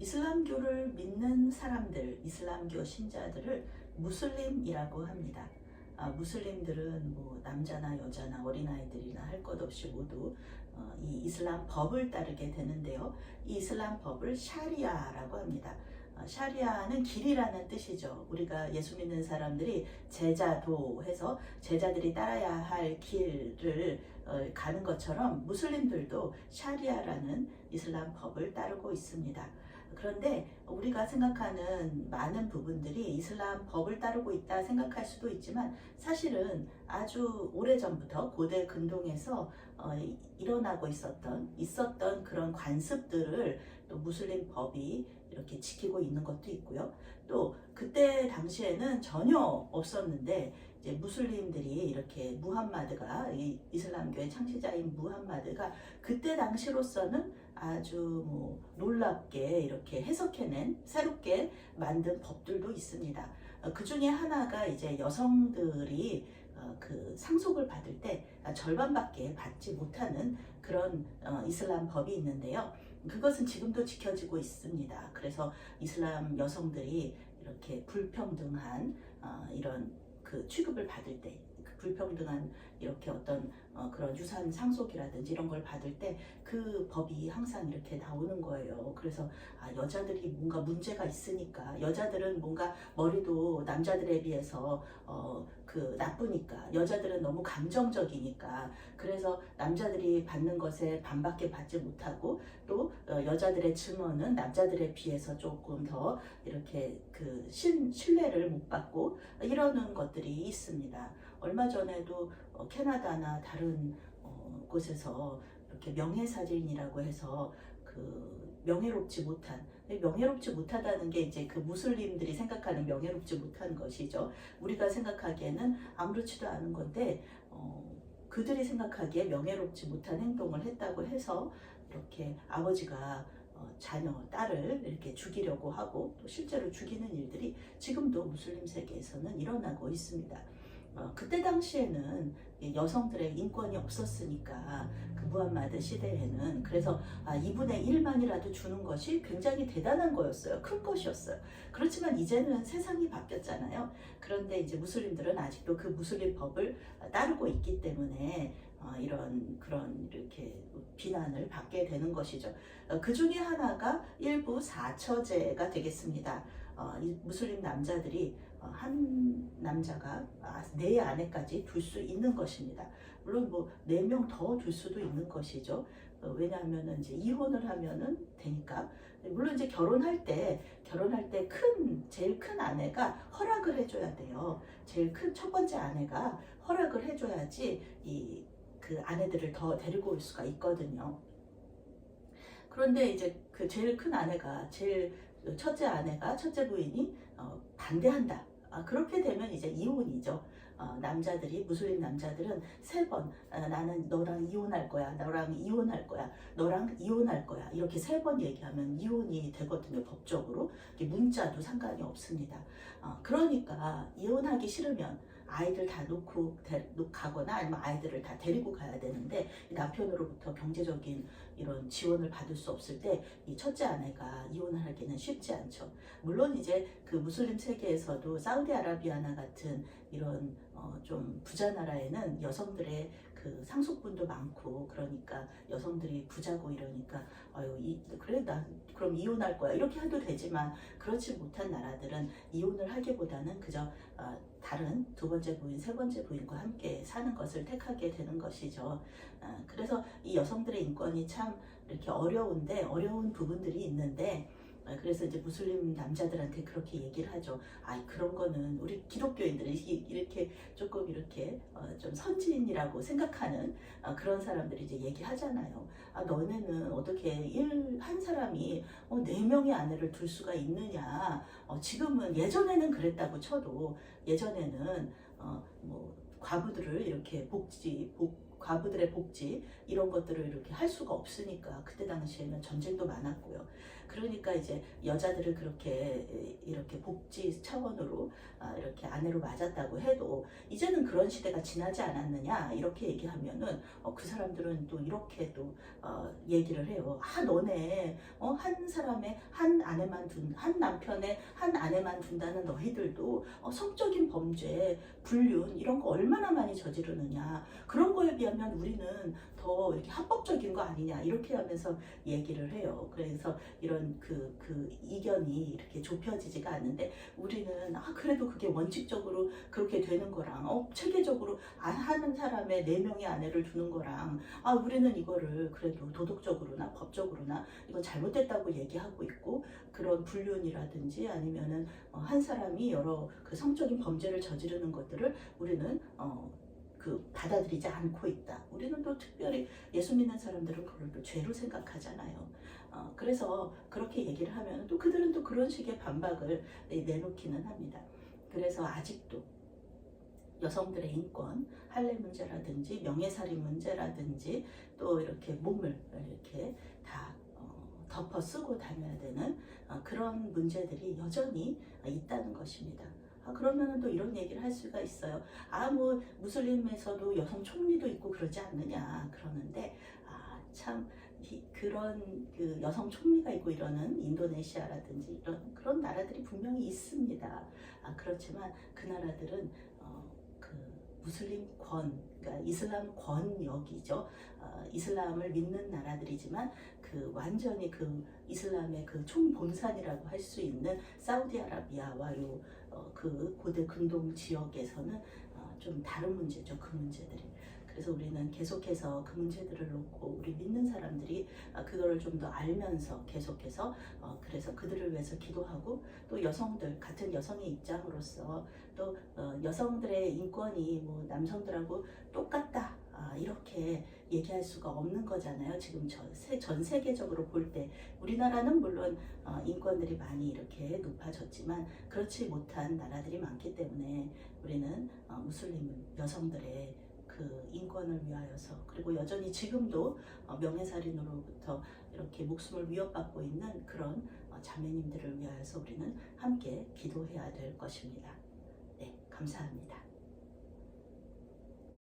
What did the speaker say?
이슬람교를 믿는 사람들, 이슬람교 신자들을 무슬림이라고 합니다. 무슬림들은 뭐 남자나 여자나 어린아이들이나 할 것 없이 모두 이 이슬람 법을 따르게 되는데요. 이 이슬람 법을 샤리아라고 합니다. 샤리아는 길이라는 뜻이죠. 우리가 예수 믿는 사람들이 제자도 해서 제자들이 따라야 할 길을 가는 것처럼 무슬림들도 샤리아라는 이슬람 법을 따르고 있습니다. 그런데 우리가 생각하는 많은 부분들이 이슬람 법을 따르고 있다 생각할 수도 있지만 사실은 아주 오래전부터 고대 근동에서 일어나고 있었던 그런 관습들을 또 무슬림 법이 이렇게 지키고 있는 것도 있고요. 또 그때 당시에는 전혀 없었는데 이제 무슬림들이 이렇게 무함마드가 이슬람교의 창시자인 무함마드가 그때 당시로서는 아주 뭐 놀랍게 이렇게 해석해낸 새롭게 만든 법들도 있습니다. 그 중에 하나가 이제 여성들이 그 상속을 받을 때 절반밖에 받지 못하는 그런 이슬람 법이 있는데요. 그것은 지금도 지켜지고 있습니다. 그래서 이슬람 여성들이 이렇게 불평등한 이런 그 취급을 받을 때 불평등한 이렇게 어떤 그런 유산 상속이라든지 이런 걸 받을 때 그 법이 항상 이렇게 나오는 거예요. 그래서 여자들이 뭔가 문제가 있으니까 여자들은 뭔가 머리도 남자들에 비해서 그 나쁘니까 여자들은 너무 감정적이니까 그래서 남자들이 받는 것에 반밖에 받지 못하고 또 여자들의 증언은 남자들에 비해서 조금 더 이렇게 그 신뢰를 못 받고 이러는 것들이 있습니다. 얼마 전에도 캐나다나 다른 곳에서 이렇게 명예살인이라고 해서 그 명예롭지 못하다는 게 이제 그 무슬림들이 생각하는 명예롭지 못한 것이죠. 우리가 생각하기에는 아무렇지도 않은 건데 그들이 생각하기에 명예롭지 못한 행동을 했다고 해서 이렇게 아버지가 자녀, 딸을 이렇게 죽이려고 하고 또 실제로 죽이는 일들이 지금도 무슬림 세계에서는 일어나고 있습니다. 그때 당시에는 여성들의 인권이 없었으니까 그 무함마드 시대에는 그래서 2분의 1만이라도 주는 것이 굉장히 대단한 거였어요. 큰 것이었어요. 그렇지만 이제는 세상이 바뀌었잖아요. 그런데 이제 무슬림들은 아직도 그 무슬림 법을 따르고 있기 때문에 그런 이렇게 비난을 받게 되는 것이죠. 그 중에 하나가 일부 사처제가 되겠습니다. 이 무슬림 남자들이 한 남자가 4아내까지 둘 수 있는 것입니다. 물론 뭐 4명 더 둘 수도 있는 것이죠. 왜냐하면은 이제 이혼을 하면은 되니까. 물론 이제 결혼할 때 제일 큰 아내가 허락을 해줘야 돼요. 제일 큰 첫 번째 아내가 허락을 해줘야지 그 아내들을 더 데리고 올 수가 있거든요. 그런데 이제 그 제일 큰 아내가 첫째 부인이 반대한다. 그렇게 되면 이제 이혼이죠. 무슬림 남자들은 3번 나는 너랑 이혼할 거야, 너랑 이혼할 거야, 너랑 이혼할 거야 이렇게 3번 얘기하면 이혼이 되거든요. 법적으로 문자도 상관이 없습니다. 그러니까 이혼하기 싫으면 아이들 다 놓고 가거나 아니면 아이들을 다 데리고 가야 되는데 남편으로부터 경제적인 이런 지원을 받을 수 없을 때 이 첫째 아내가 이혼을 하기는 쉽지 않죠. 물론 이제 그 무슬림 세계에서도 사우디아라비아나 같은 이런 좀 부자 나라에는 여성들의 그 상속분도 많고 그러니까 여성들이 부자고 이러니까 그래 나 그럼 이혼할 거야 이렇게 해도 되지만 그렇지 못한 나라들은 이혼을 하기보다는 그저 다른 2번째 부인, 3번째 부인과 함께 사는 것을 택하게 되는 것이죠. 그래서 이 여성들의 인권이 참 이렇게 어려운 부분들이 있는데 그래서 이제 무슬림 남자들한테 그렇게 얘기를 하죠. 그런 거는 우리 기독교인들이 이렇게 조금 이렇게 좀 선진이라고 생각하는 그런 사람들이 이제 얘기하잖아요. 너네는 어떻게 한 사람이 4명의 아내를 둘 수가 있느냐. 지금은 예전에는 그랬다고 쳐도 예전에는 뭐 과부들을 이렇게 과부들의 복지 이런 것들을 이렇게 할 수가 없으니까 그때 당시에는 전쟁도 많았고요. 그러니까 이제 여자들을 그렇게 이렇게 복지 차원으로 이렇게 아내로 맞았다고 해도 이제는 그런 시대가 지나지 않았느냐 이렇게 얘기하면은 그 사람들은 또 이렇게 또 얘기를 해요. 너네 한 사람의 한 남편의 한 아내만 둔다는 너희들도 성적인 범죄, 불륜 이런 거 얼마나 많이 저지르느냐. 그런 거에 비하면 우리는 더 이렇게 합법적인 거 아니냐 이렇게 하면서 얘기를 해요. 그래서 이런 그 이견이 이렇게 좁혀지지가 않는데 우리는 그래도 그게 원칙적으로 그렇게 되는 거랑 체계적으로 안 하는 사람의 4명의 아내를 두는 거랑 우리는 이거를 그래도 도덕적으로나 법적으로나 이건 잘못됐다고 얘기하고 있고 그런 불륜이라든지 아니면은 한 사람이 여러 그 성적인 범죄를 저지르는 것들을 우리는 받아들이지 않고 있다. 우리는 또 특별히 예수 믿는 사람들은 그걸 또 죄로 생각하잖아요. 그래서 그렇게 얘기를 하면 또 그들은 또 그런 식의 반박을 내놓기는 합니다. 그래서 아직도 여성들의 인권, 할례 문제라든지 명예살인 문제라든지 또 이렇게 몸을 이렇게 다 덮어 쓰고 다녀야 되는 그런 문제들이 여전히 있다는 것입니다. 그러면 또 이런 얘기를 할 수가 있어요. 뭐 무슬림에서도 여성 총리도 있고 그러지 않느냐 그러는데 참 그런 그 여성 총리가 있고 이러는 인도네시아라든지 이런 그런 나라들이 분명히 있습니다. 그렇지만 그 나라들은 그 무슬림권, 그러니까 이슬람 권역이죠. 이슬람을 믿는 나라들이지만 그 완전히 그 이슬람의 그 총본산이라고 할 수 있는 사우디아라비아와 그 고대 근동 지역에서는 좀 다른 문제죠. 그 문제들이. 그래서 우리는 계속해서 그 문제들을 놓고 우리 믿는 사람들이 그거를 좀 더 알면서 계속해서 그래서 그들을 위해서 기도하고 또 여성들 같은 여성의 입장으로서 또 여성들의 인권이 뭐 남성들하고 똑같다 이렇게 얘기할 수가 없는 거잖아요. 지금 전 세계적으로 볼 때 우리나라는 물론 인권들이 많이 이렇게 높아졌지만 그렇지 못한 나라들이 많기 때문에 우리는 무슬림 여성들의 그 인권을 위하여서 그리고 여전히 지금도 명예살인으로부터 이렇게 목숨을 위협받고 있는 그런 자매님들을 위하여서 우리는 함께 기도해야 될 것입니다. 네, 감사합니다.